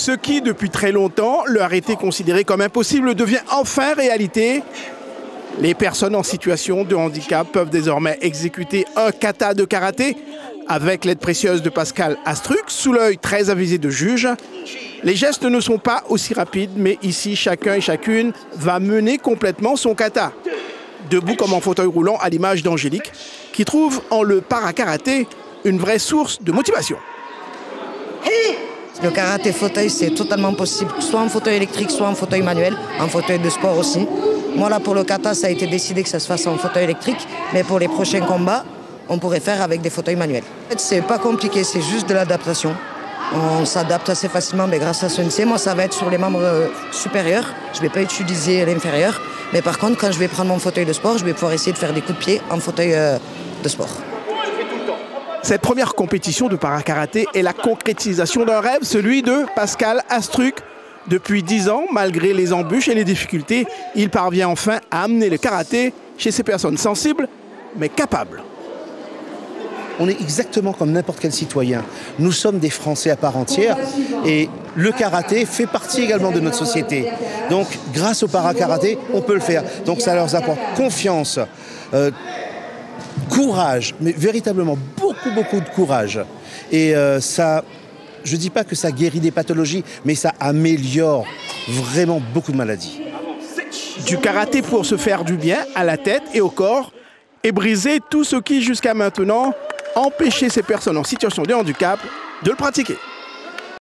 Ce qui, depuis très longtemps, leur était considéré comme impossible, devient enfin réalité. Les personnes en situation de handicap peuvent désormais exécuter un kata de karaté avec l'aide précieuse de Pascal Astruc, sous l'œil très avisé de juge. Les gestes ne sont pas aussi rapides, mais ici, chacun et chacune va mener complètement son kata. Debout comme en fauteuil roulant, à l'image d'Angélique, qui trouve en le para-karaté une vraie source de motivation. Le karaté fauteuil, c'est totalement possible, soit en fauteuil électrique, soit en fauteuil manuel, en fauteuil de sport aussi. Moi, là, pour le kata, ça a été décidé que ça se fasse en fauteuil électrique, mais pour les prochains combats, on pourrait faire avec des fauteuils manuels. En fait, c'est pas compliqué, c'est juste de l'adaptation. On s'adapte assez facilement mais grâce à Sensei. Moi, ça va être sur les membres supérieurs. Je ne vais pas utiliser l'inférieur. Mais par contre, quand je vais prendre mon fauteuil de sport, je vais pouvoir essayer de faire des coups de pied en fauteuil de sport. Cette première compétition de para-karaté est la concrétisation d'un rêve, celui de Pascal Astruc. Depuis 10 ans, malgré les embûches et les difficultés, il parvient enfin à amener le karaté chez ces personnes sensibles, mais capables. On est exactement comme n'importe quel citoyen. Nous sommes des Français à part entière et le karaté fait partie également de notre société. Donc, grâce au para-karaté, on peut le faire. Donc, ça leur apporte confiance, courage, mais véritablement beaucoup de courage. Et ça, je ne dis pas que ça guérit des pathologies, mais ça améliore vraiment beaucoup de maladies. Du karaté pour se faire du bien à la tête et au corps et briser tout ce qui, jusqu'à maintenant, empêchait ces personnes en situation de handicap de le pratiquer.